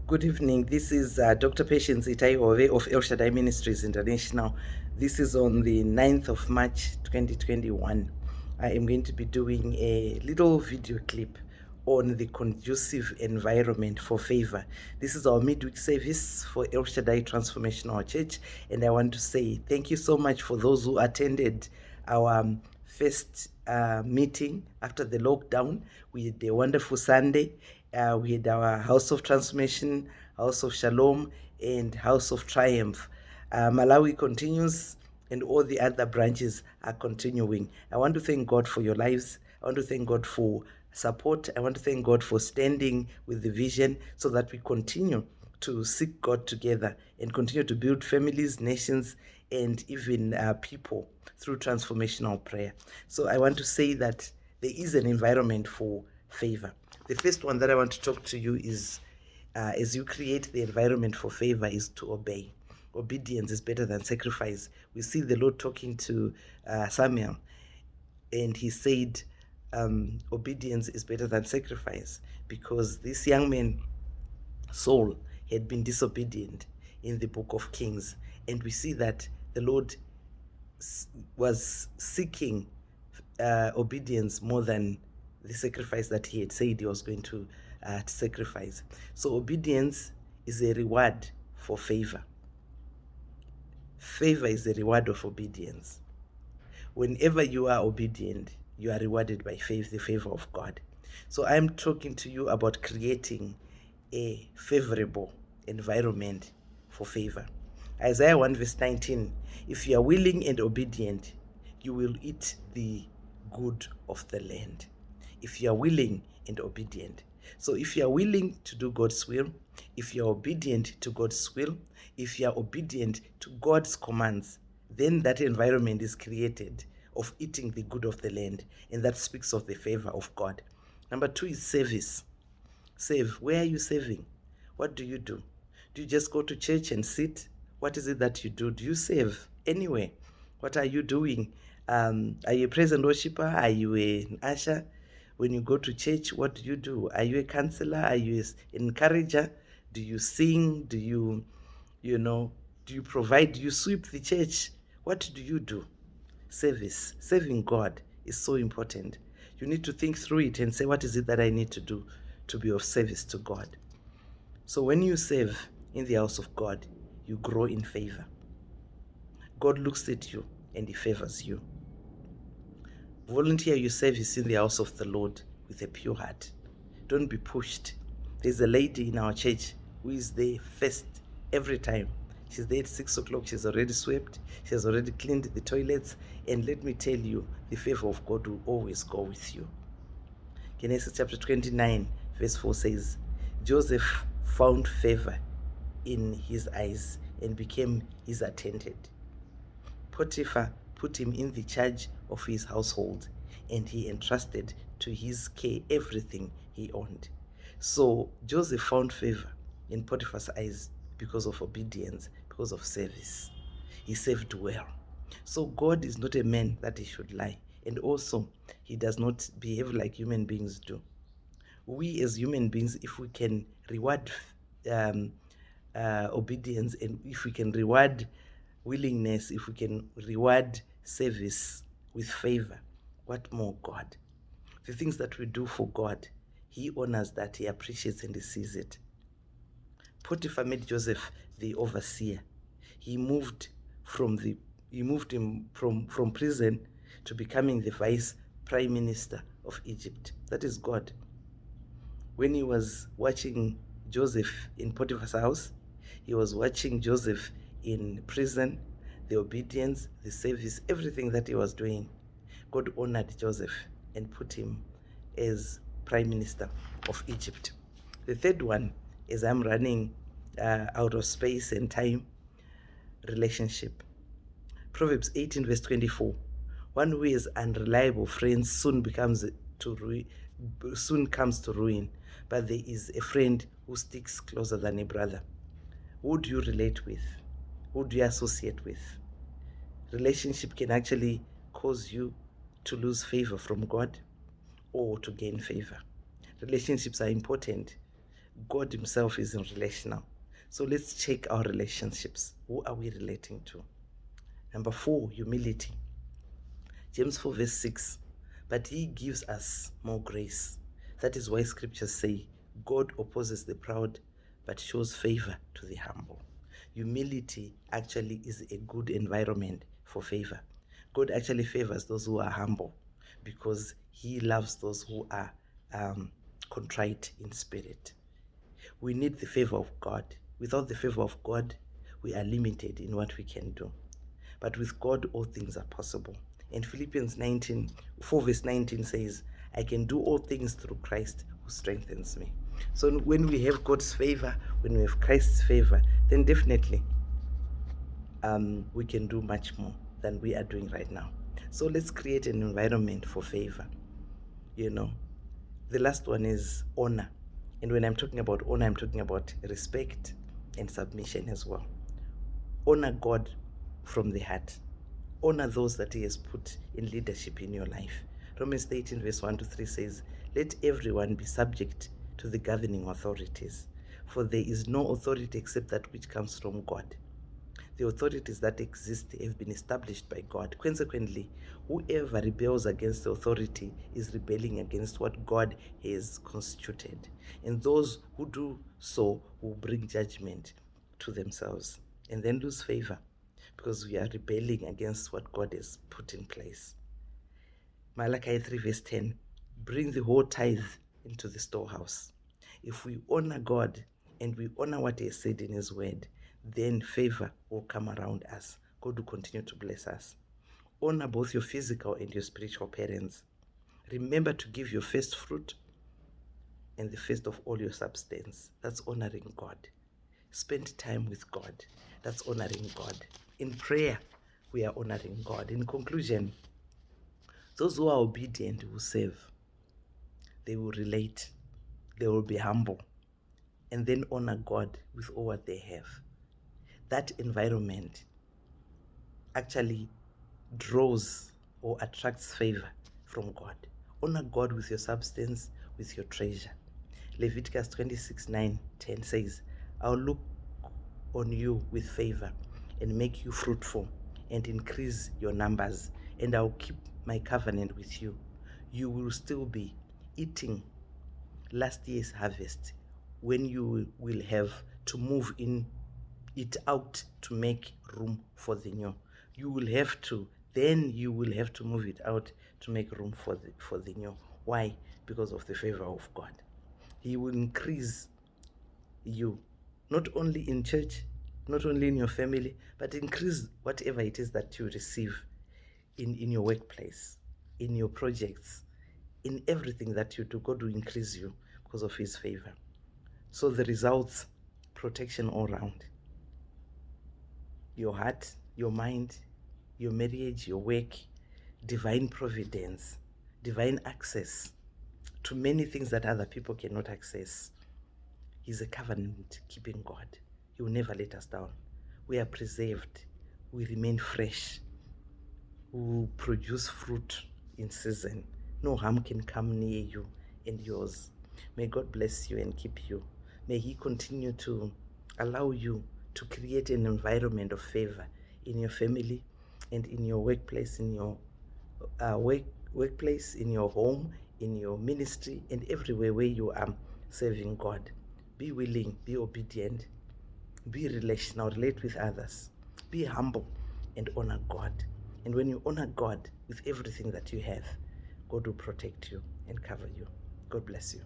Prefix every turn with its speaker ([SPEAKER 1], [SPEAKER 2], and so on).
[SPEAKER 1] Good evening. This is Dr. Patience Itaiove of El Shaddai Ministries International. This is on the 9th of March 2021. I am going to be doing a little video clip on the conducive environment for favor. This is our midweek service for El Shaddai Transformational Church, and I want to say thank you so much for those who attended our first meeting after the lockdown. We had a wonderful Sunday. We had our House of Transformation, House of Shalom, and House of Triumph. Malawi continues, and all the other branches are continuing. I want to thank God for your lives. I want to thank God for support. I want to thank God for standing with the vision so that we continue to seek God together and continue to build families, nations, and even people through transformational prayer. So I want to say that there is an environment for favor. The first one that I want to talk to you is, as you create the environment for favor, is to obey. Obedience is better than sacrifice. We see the Lord talking to Samuel, and he said, obedience is better than sacrifice, because this young man, Saul, had been disobedient in the book of Kings. And we see that the Lord was seeking obedience more than the sacrifice that he had said he was going to sacrifice. So obedience is a reward for favor. Favor is the reward of obedience. Whenever you are obedient, you are rewarded by faith, the favor of God. So I'm talking to you about creating a favorable environment for favor. Isaiah 1 verse 19, if you are willing and obedient, you will eat the good of the land. If you are willing and obedient. So if you are willing to do God's will, if you are obedient to God's will, if you are obedient to God's commands, then that environment is created of eating the good of the land, and that speaks of the favor of God. Number 2 is service. Serve. Where are you serving? What do you do? Do you just go to church and sit? What is it that you do? Do you serve anywhere? What are you doing? Are you a praise and worshiper? Are you an usher? When you go to church, what do you do? Are you a counselor? Are you an encourager? Do you sing? Do you provide? Do you sweep the church? What do you do? Service. Serving God is so important. You need to think through it and say, what is it that I need to do to be of service to God? So when you serve in the house of God, you grow in favor. God looks at you and he favors you. Volunteer your service in the house of the Lord with a pure heart. Don't be pushed. There's a lady in our church who is there first every time. She's there at 6 o'clock. She's already swept. She has already cleaned the toilets. And let me tell you, the favor of God will always go with you. Genesis chapter 29, verse 4 says, Joseph found favor in his eyes and became his attendant. Potiphar put him in the charge of his household, and he entrusted to his care everything he owned. So Joseph found favor in Potiphar's eyes because of obedience, because of service. He served well. So God is not a man that he should lie, and also he does not behave like human beings do. We as human beings, if we can reward obedience, and if we can reward willingness, if we can reward service with favor, what more God? The things that we do for God, he honors that, he appreciates, and he sees it. Potiphar made Joseph the overseer. He moved him from prison to becoming the vice prime minister of Egypt. That is God. When he was watching Joseph in Potiphar's house, he was watching Joseph in prison, the obedience, the service, everything that he was doing. God honored Joseph and put him as prime minister of Egypt. The third one, as I'm running out of space and time, relationship. Proverbs 18 verse 24. One who is unreliable friends soon comes to ruin, but there is a friend who sticks closer than a brother. Who do you relate with? Who do you associate with? Relationship can actually cause you to lose favor from God or to gain favor. Relationships are important. God himself is relational. So let's check our relationships. Who are we relating to? Number 4, humility. James 4 verse 6. But he gives us more grace. That is why scriptures say, God opposes the proud, but shows favor to the humble. Humility actually is a good environment for favor. God actually favors those who are humble because he loves those who are contrite in spirit. We need the favor of God. Without the favor of God, we are limited in what we can do. But with God, all things are possible. And Philippians 4 verse 19 says, I can do all things through Christ who strengthens me. So when we have God's favor, when we have Christ's favor, then definitely we can do much more than we are doing right now. So let's create an environment for favor. The last one is honor. And when I'm talking about honor, I'm talking about respect and submission as well. Honor God from the heart. Honor those that he has put in leadership in your life. Romans 18 verse 1 to 3 says, let everyone be subject to the governing authorities, for there is no authority except that which comes from God. The authorities that exist have been established by God. Consequently, whoever rebels against the authority is rebelling against what God has constituted. And those who do so will bring judgment to themselves and then lose favor because we are rebelling against what God has put in place. Malachi 3 verse 10, bring the whole tithe into the storehouse. If we honor God and we honor what he has said in his word, then favor will come around us. God will continue to bless us. Honor both your physical and your spiritual parents. Remember to give your first fruit and the first of all your substance. That's honoring God. Spend time with God. That's honoring God. In prayer, we are honoring God. In conclusion, those who are obedient will serve. They will relate. They will be humble. And then honor God with all what they have. That environment actually draws or attracts favor from God. Honor God with your substance, with your treasure. Leviticus 26:9-10 says, I'll look on you with favor and make you fruitful and increase your numbers, and I'll keep my covenant with you. You will still be eating last year's harvest when you will have to move it out to make room for the new. You will have to move it out to make room for the new. Why? Because of the favor of God. He will increase you, not only in church, not only in your family, but increase whatever it is that you receive in your workplace, in your projects, in everything that you do. God will increase you because of his favor. So the results, protection all around. Your heart, your mind, your marriage, your work, divine providence, divine access to many things that other people cannot access. He's a covenant-keeping God. He will never let us down. We are preserved. We remain fresh. We will produce fruit in season. No harm can come near you and yours. May God bless you and keep you. May he continue to allow you to create an environment of favor in your family and in your workplace, in your workplace, in your home, in your ministry, and everywhere where you are serving God. Be willing, be obedient, be relational, relate with others, be humble, and honor God. And when you honor God with everything that you have, God will protect you and cover you. God bless you.